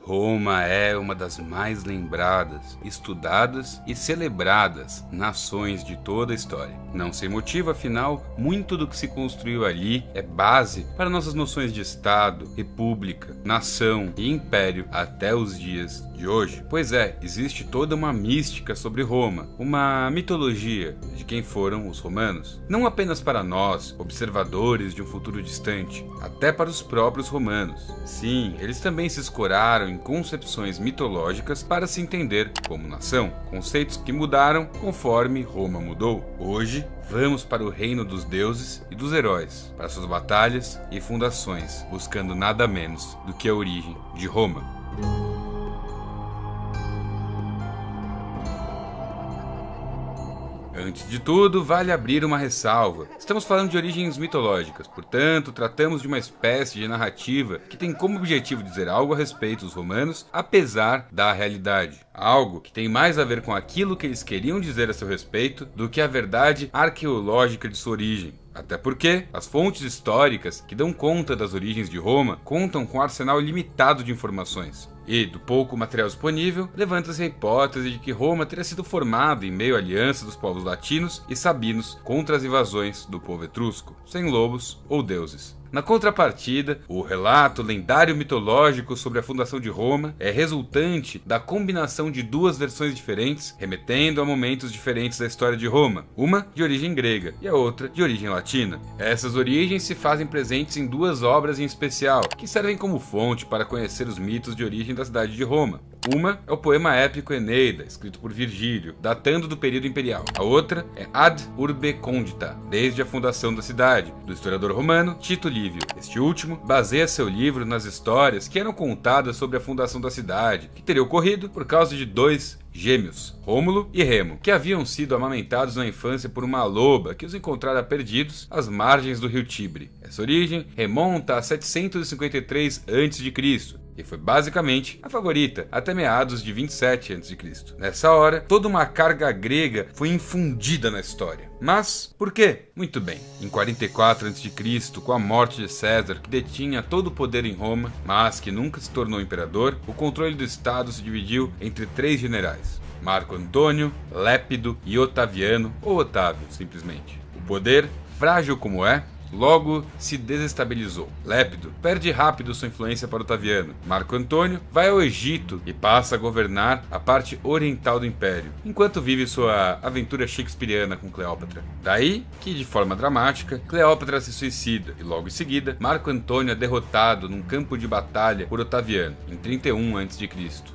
Roma é uma das mais lembradas, estudadas e celebradas nações de toda a história. Não sem motivo, afinal, muito do que se construiu ali é base para nossas noções de Estado, República, Nação e Império até os dias de hoje. Pois é, existe toda uma mística sobre Roma, uma mitologia de quem foram os romanos. Não apenas para nós, observadores de um futuro distante, até para os próprios romanos. Sim, eles também se escoraram em concepções mitológicas para se entender como nação, conceitos que mudaram conforme Roma mudou. Hoje, vamos para o reino dos deuses e dos heróis, para suas batalhas e fundações, buscando nada menos do que a origem de Roma. Antes de tudo, vale abrir uma ressalva. Estamos falando de origens mitológicas, portanto, tratamos de uma espécie de narrativa que tem como objetivo dizer algo a respeito dos romanos, apesar da realidade. Algo que tem mais a ver com aquilo que eles queriam dizer a seu respeito do que a verdade arqueológica de sua origem. Até porque as fontes históricas que dão conta das origens de Roma contam com um arsenal limitado de informações. E, do pouco material disponível, levanta-se a hipótese de que Roma teria sido formada em meio à aliança dos povos latinos e sabinos contra as invasões do povo etrusco, sem lobos ou deuses. Na contrapartida, o relato lendário mitológico sobre a fundação de Roma é resultante da combinação de duas versões diferentes, remetendo a momentos diferentes da história de Roma, uma de origem grega e a outra de origem latina. Essas origens se fazem presentes em duas obras em especial, que servem como fonte para conhecer os mitos de origem da cidade de Roma. Uma é o poema épico Eneida, escrito por Virgílio, datando do período imperial. A outra é Ad Urbe Condita, desde a fundação da cidade, do historiador romano Tito Livio. Este último baseia seu livro nas histórias que eram contadas sobre a fundação da cidade, que teria ocorrido por causa de dois gêmeos, Rômulo e Remo, que haviam sido amamentados na infância por uma loba que os encontrara perdidos às margens do rio Tibre. Essa origem remonta a 753 a.C., e foi basicamente a favorita até meados de 27 a.C. Nessa hora, toda uma carga grega foi infundida na história. Mas, por quê? Muito bem, em 44 a.C., com a morte de César, que detinha todo o poder em Roma, mas que nunca se tornou imperador, o controle do Estado se dividiu entre três generais: Marco Antônio, Lépido e Otaviano, ou Otávio, simplesmente. O poder, frágil como é, logo se desestabilizou. Lépido perde rápido sua influência para Otaviano. Marco Antônio vai ao Egito e passa a governar a parte oriental do império, enquanto vive sua aventura shakespeariana com Cleópatra. Daí que, de forma dramática, Cleópatra se suicida e logo em seguida, Marco Antônio é derrotado num campo de batalha por Otaviano, em 31 a.C.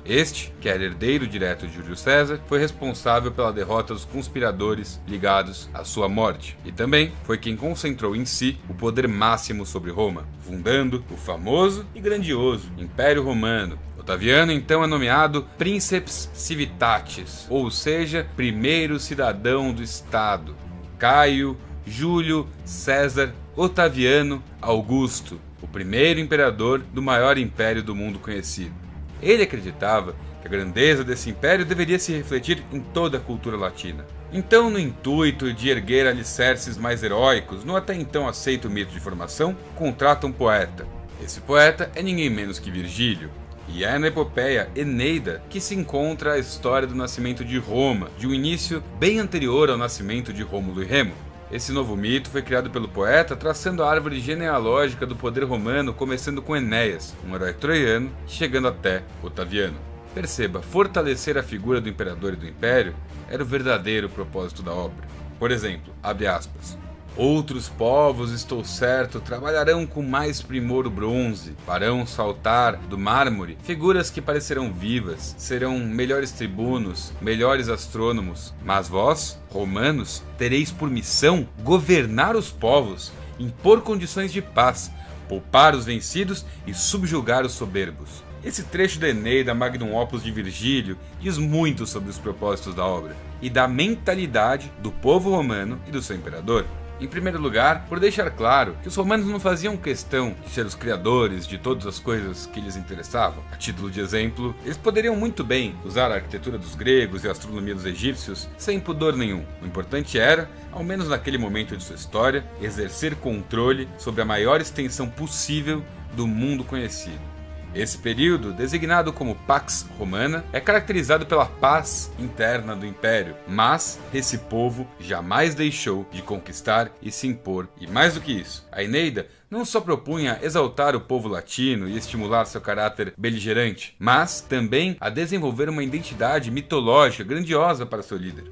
Este, que era herdeiro direto de Júlio César, foi responsável pela derrota dos conspiradores ligados à sua morte, e também foi quem concentrou em si o poder máximo sobre Roma, fundando o famoso e grandioso Império Romano. Otaviano então é nomeado Princeps Civitatis, ou seja, primeiro cidadão do Estado. Caio Júlio César Otaviano Augusto, o primeiro imperador do maior império do mundo conhecido. Ele acreditava que a grandeza desse império deveria se refletir em toda a cultura latina. Então, no intuito de erguer alicerces mais heróicos no até então aceito mito de formação, contrata um poeta. Esse poeta é ninguém menos que Virgílio, e é na epopeia Eneida que se encontra a história do nascimento de Roma, de um início bem anterior ao nascimento de Rômulo e Remo. Esse novo mito foi criado pelo poeta traçando a árvore genealógica do poder romano, começando com Enéas, um herói troiano, chegando até Otaviano. Perceba, fortalecer a figura do imperador e do império era o verdadeiro propósito da obra. Por exemplo, abre aspas, outros povos, estou certo, trabalharão com mais primor o bronze, farão saltar do mármore figuras que parecerão vivas, serão melhores tribunos, melhores astrônomos, mas vós, romanos, tereis por missão governar os povos, impor condições de paz, poupar os vencidos e subjugar os soberbos. Esse trecho da Eneida, Magnum Opus de Virgílio, diz muito sobre os propósitos da obra e da mentalidade do povo romano e do seu imperador. Em primeiro lugar, por deixar claro que os romanos não faziam questão de ser os criadores de todas as coisas que lhes interessavam. A título de exemplo, eles poderiam muito bem usar a arquitetura dos gregos e a astronomia dos egípcios sem pudor nenhum. O importante era, ao menos naquele momento de sua história, exercer controle sobre a maior extensão possível do mundo conhecido. Esse período, designado como Pax Romana, é caracterizado pela paz interna do Império, mas esse povo jamais deixou de conquistar e se impor. E mais do que isso, a Eneida não só propunha exaltar o povo latino e estimular seu caráter beligerante, mas também a desenvolver uma identidade mitológica grandiosa para seu líder.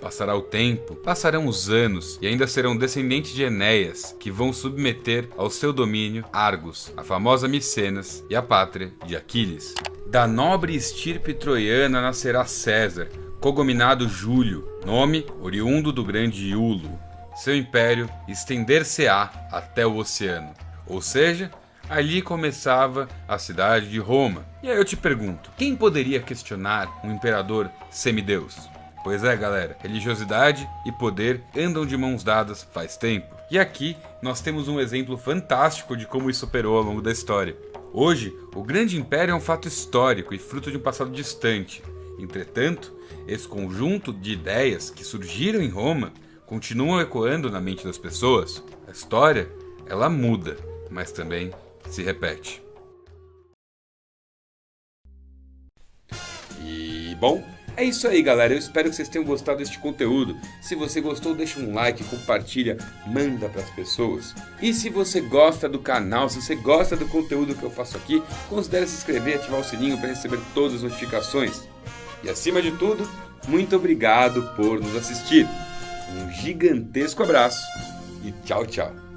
Passará o tempo, passarão os anos, e ainda serão descendentes de Enéas que vão submeter ao seu domínio Argos, a famosa Micenas e a pátria de Aquiles. Da nobre estirpe troiana nascerá César, cogominado Júlio, nome oriundo do grande Iulo. Seu império estender-se-á até o oceano, ou seja, ali começava a cidade de Roma. E aí eu te pergunto, quem poderia questionar um imperador semideus? Pois é, galera, religiosidade e poder andam de mãos dadas faz tempo. E aqui nós temos um exemplo fantástico de como isso operou ao longo da história. Hoje, o grande império é um fato histórico e fruto de um passado distante. Entretanto, esse conjunto de ideias que surgiram em Roma continuam ecoando na mente das pessoas. A história, ela muda, mas também se repete. E, bom, é isso aí, galera. Eu espero que vocês tenham gostado deste conteúdo. Se você gostou, deixa um like, compartilha, manda para as pessoas. E se você gosta do canal, se você gosta do conteúdo que eu faço aqui, considere se inscrever e ativar o sininho para receber todas as notificações. E acima de tudo, muito obrigado por nos assistir. Um gigantesco abraço e tchau, tchau.